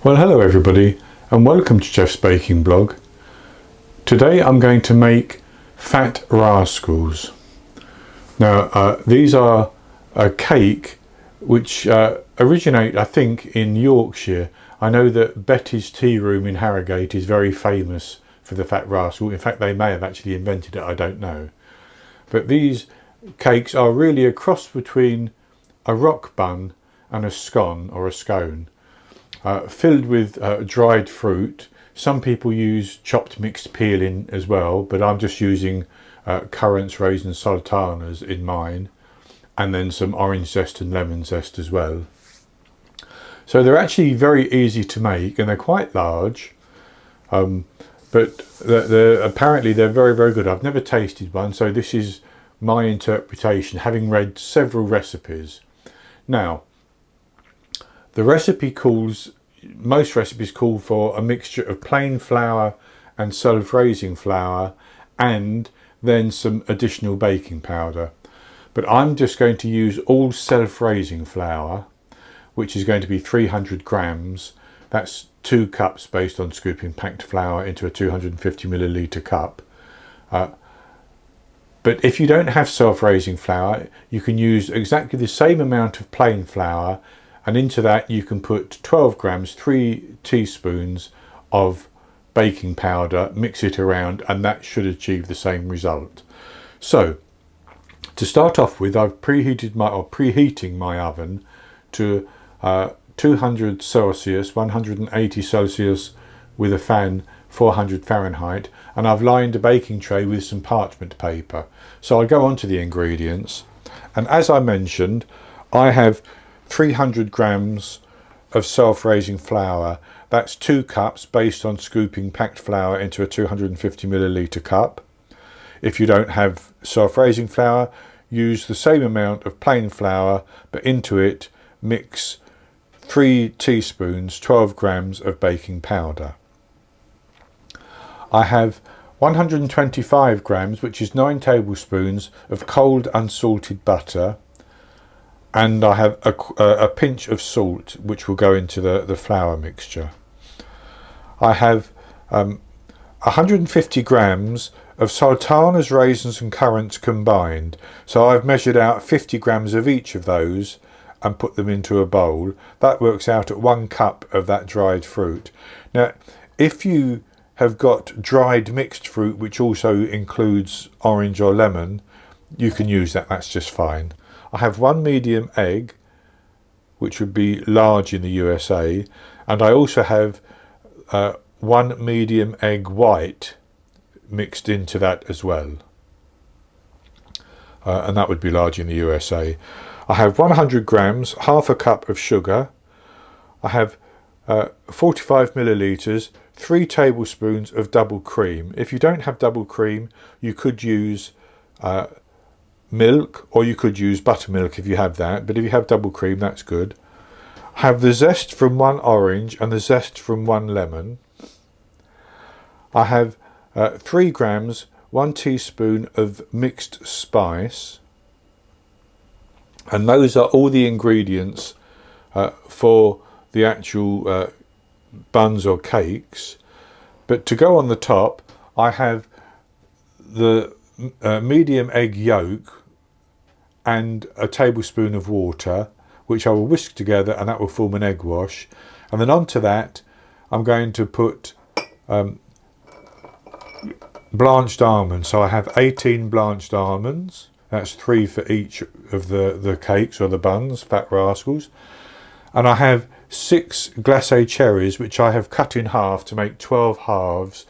Well, hello everybody and welcome to Jeff's Baking Blog. Today I'm going to make Fat Rascals. Now these are a cake which originate, I think, in Yorkshire. I know that Betty's Tea Room in Harrogate is very famous for the Fat Rascal. In fact, they may have actually invented it, I don't know. But these cakes are really a cross between a rock bun and a scone or a scone. Filled with dried fruit. Some people use chopped mixed peeling as well, but I'm just using currants, raisins, sultanas in mine, and then some orange zest and lemon zest as well. So they're actually very easy to make and they're quite large, but apparently they're very, very good. I've never tasted one, so this is my interpretation, having read several recipes. Now, most recipes call for a mixture of plain flour and self-raising flour and then some additional baking powder. But I'm just going to use all self-raising flour, which is going to be 300 grams. That's 2 cups based on scooping packed flour into a 250 milliliter cup. But if you don't have self-raising flour, you can use exactly the same amount of plain flour, and into that you can put 12 grams, 3 teaspoons of baking powder, mix it around, and that should achieve the same result. So to start off with, I've preheating my oven to 200 Celsius, 180 Celsius with a fan, 400 Fahrenheit, and I've lined a baking tray with some parchment paper. So I'll go on to the ingredients, and as I mentioned, I have 300 grams of self-raising flour. That's 2 cups based on scooping packed flour into a 250 milliliter cup. If you don't have self-raising flour, use the same amount of plain flour, but into it mix 3 teaspoons, 12 grams of baking powder. I have 125 grams, which is 9 tablespoons of cold unsalted butter, and I have a pinch of salt which will go into the flour mixture. I have 150 grams of sultanas, raisins and currants combined. So I've measured out 50 grams of each of those and put them into a bowl. That works out at 1 cup of that dried fruit. Now, if you have got dried mixed fruit which also includes orange or lemon, you can use that, that's just fine. I have 1 medium egg, which would be large in the USA, and I also have 1 medium egg white mixed into that as well, and that would be large in the USA. I have 100 grams, half a cup of sugar. I have 45 milliliters, 3 tablespoons of double cream. If you don't have double cream, you could use milk, or you could use buttermilk if you have that, but if you have double cream, that's good. Have the zest from 1 orange and the zest from 1 lemon. I have 3 grams, 1 teaspoon of mixed spice, and those are all the ingredients for the actual buns or cakes. But to go on the top, I have the medium egg yolk and a tablespoon of water, which I will whisk together, and that will form an egg wash. And then onto that I'm going to put blanched almonds. So I have 18 blanched almonds. That's 3 for each of the cakes or the buns, Fat Rascals. And I have 6 glacé cherries, which I have cut in half to make 12 halves.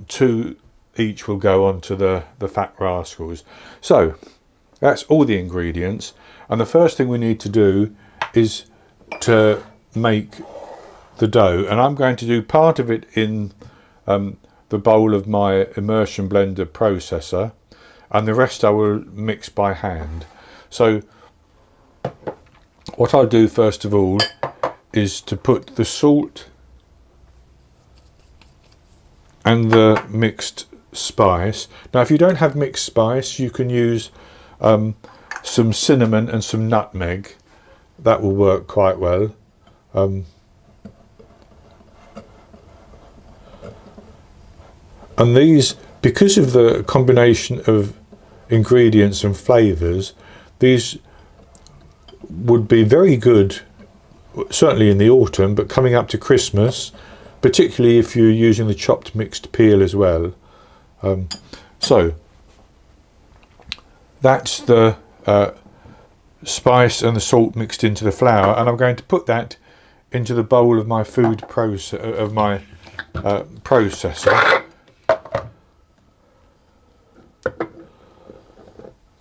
2 each will go onto the Fat Rascals. So that's all the ingredients, and the first thing we need to do is to make the dough, and I'm going to do part of it in the bowl of my immersion blender processor, and the rest I will mix by hand. So what I'll do first of all is to put the salt and the mixed spice. Now if you don't have mixed spice, you can use some cinnamon and some nutmeg. That will work quite well. And these, because of the combination of ingredients and flavours, these would be very good, certainly in the autumn, but coming up to Christmas, particularly if you're using the chopped mixed peel as well. So that's the spice and the salt mixed into the flour, and I'm going to put that into the bowl of my processor.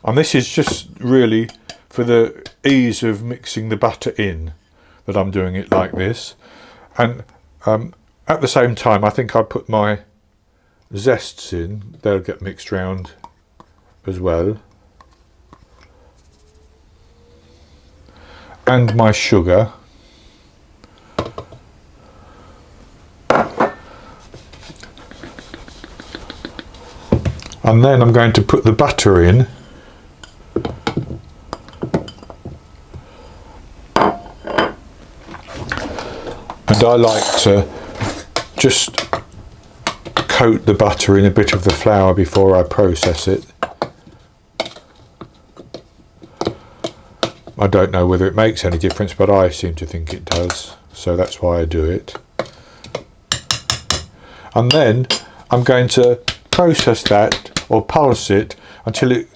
And this is just really for the ease of mixing the butter in that I'm doing it like this. And at the same time, I think I'll put my zests in. They'll get mixed round as well. And my sugar. And then I'm going to put the butter in. And I like to just coat the butter in a bit of the flour before I process it. I don't know whether it makes any difference, but I seem to think it does, so that's why I do it. And then I'm going to process that, or pulse it, until it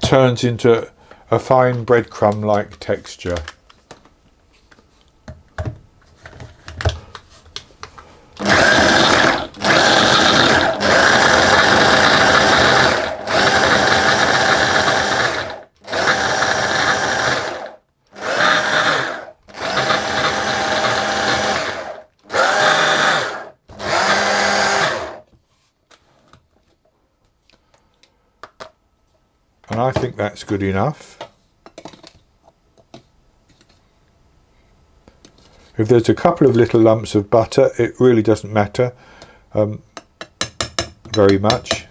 turns into a fine breadcrumb-like texture. And I think that's good enough. If there's a couple of little lumps of butter, it really doesn't matter very much,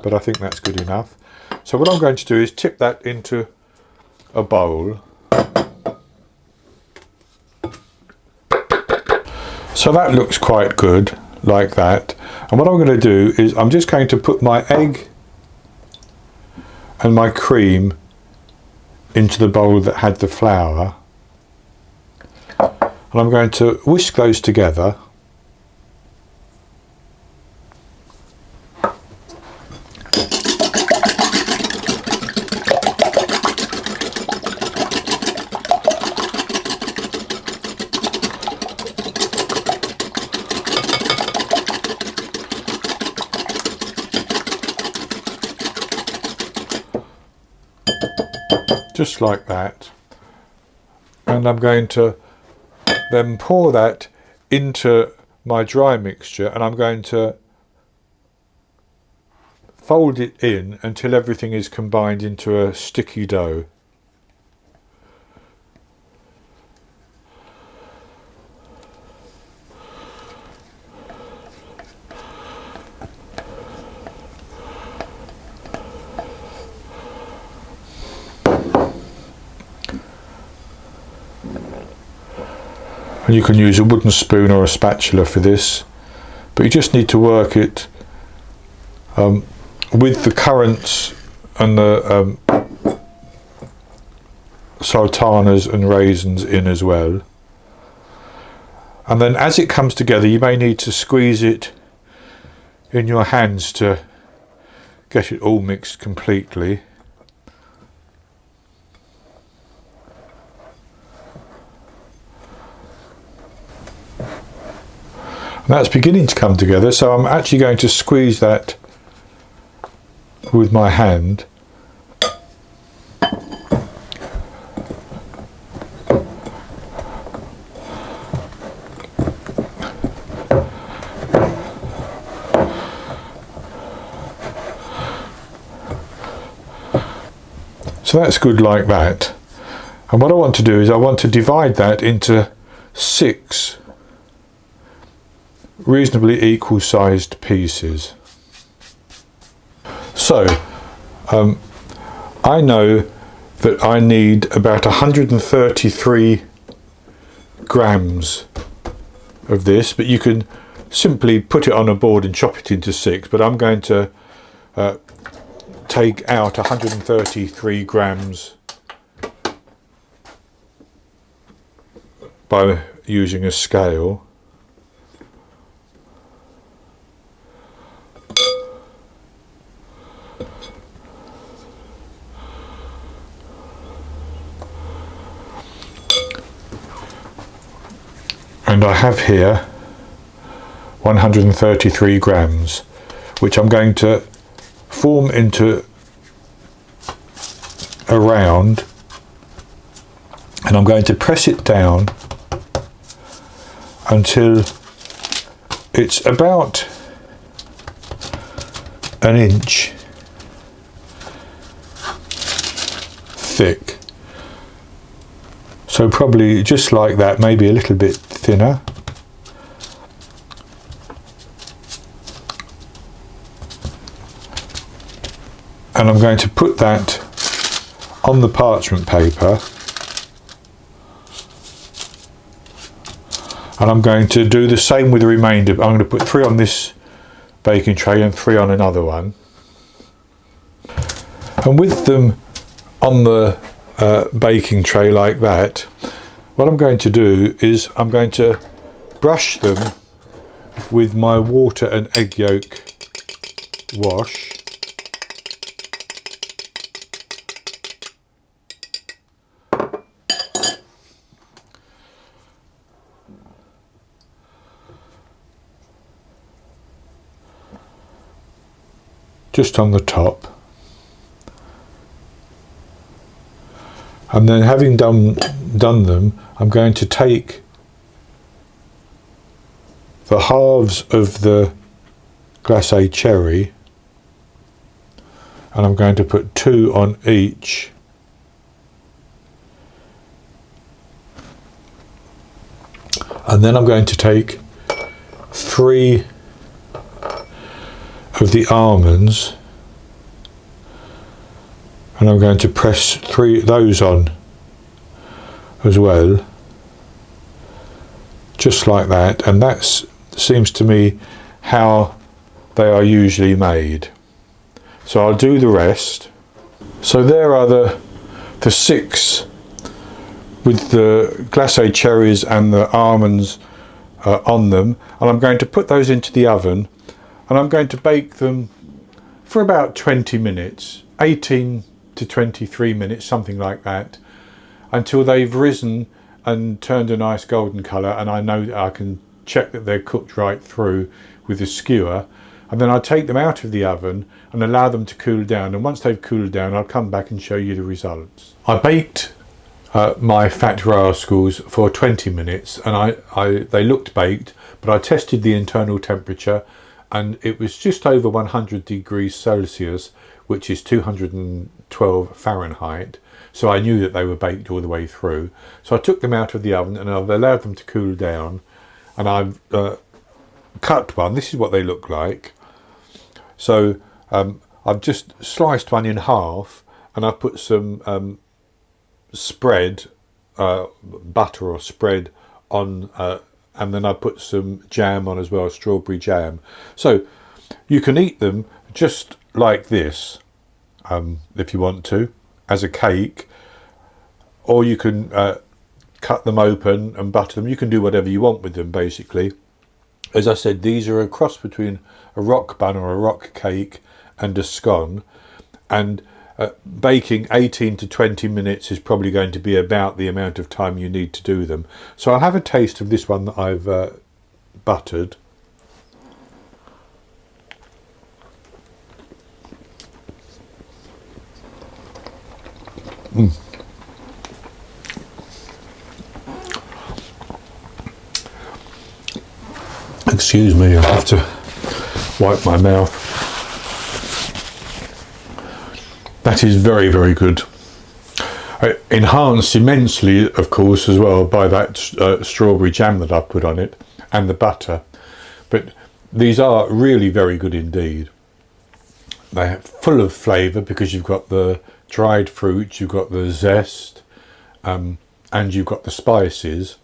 but I think that's good enough. So what I'm going to do is tip that into a bowl. So that looks quite good, like that. And what I'm going to do is I'm just going to put my egg and my cream into the bowl that had the flour, and I'm going to whisk those together. Just like that, and I'm going to then pour that into my dry mixture, and I'm going to fold it in until everything is combined into a sticky dough. And you can use a wooden spoon or a spatula for this, but you just need to work it with the currants and the sultanas and raisins in as well. And then as it comes together, you may need to squeeze it in your hands to get it all mixed completely. That's beginning to come together, so I'm actually going to squeeze that with my hand. So that's good like that. And what I want to do is I want to divide that into 6 reasonably equal sized pieces. So I know that I need about 133 grams of this, but you can simply put it on a board and chop it into 6, but I'm going to take out 133 grams by using a scale. And I have here 133 grams, which I'm going to form into a round, and I'm going to press it down until it's about an inch thick. So probably just like that, maybe a little bit thinner. And I'm going to put that on the parchment paper, and I'm going to do the same with the remainder. I'm going to put 3 on this baking tray and 3 on another one, and with them on the baking tray like that, what I'm going to do is I'm going to brush them with my water and egg yolk wash, just on the top. And then, having done them, I'm going to take the halves of the glacé cherry, and I'm going to put 2 on each, and then I'm going to take 3 of the almonds, and I'm going to press 3 of those on as well, just like that. And that seems to me how they are usually made. So I'll do the rest. So there are the 6 with the glacé cherries and the almonds on them, and I'm going to put those into the oven, and I'm going to bake them for about 20 minutes, 18 to 23 minutes, something like that, until they've risen and turned a nice golden colour, and I know that I can check that they're cooked right through with a skewer. And then I'll take them out of the oven and allow them to cool down, and once they've cooled down I'll come back and show you the results. I baked my Fat Rascals for 20 minutes, and they looked baked, but I tested the internal temperature and it was just over 100 degrees Celsius, which is 212 Fahrenheit. So I knew that they were baked all the way through. So I took them out of the oven and I've allowed them to cool down, and I've cut one. This is what they look like. So I've just sliced one in half, and I've put some spread, butter or spread on, and then I put some jam on as well, strawberry jam. So you can eat them just like this, if you want to, as a cake, or you can cut them open and butter them. You can do whatever you want with them, basically. As I said, these are a cross between a rock bun or a rock cake and a scone, and baking 18 to 20 minutes is probably going to be about the amount of time you need to do them. So I'll have a taste of this one that I've buttered. Excuse me, I have to wipe my mouth. That is very, very good. Enhanced immensely, of course, as well by that strawberry jam that I put on it and the butter. But these are really very good indeed. They're full of flavour because you've got the dried fruit, you've got the zest, and you've got the spices.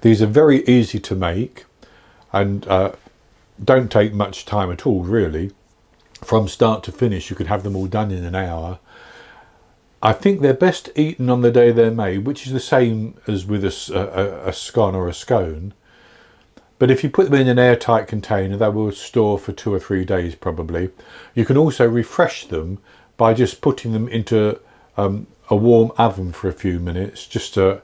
These are very easy to make, and don't take much time at all, really. From start to finish, you could have them all done in an hour. I think they're best eaten on the day they're made, which is the same as with a scone or a scone. But if you put them in an airtight container, they will store for 2 or 3 days probably. You can also refresh them by just putting them into a warm oven for a few minutes, just to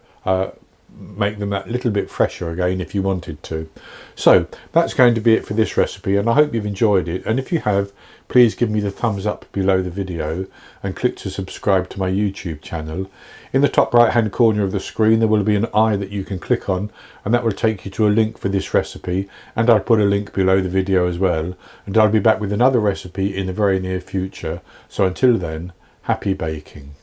make them that little bit fresher again if you wanted to. So that's going to be it for this recipe, and I hope you've enjoyed it. And if you have, please give me the thumbs up below the video and click to subscribe to my YouTube channel. In the top right hand corner of the screen there will be an eye that you can click on, and that will take you to a link for this recipe, and I'll put a link below the video as well. And I'll be back with another recipe in the very near future. So until then, happy baking.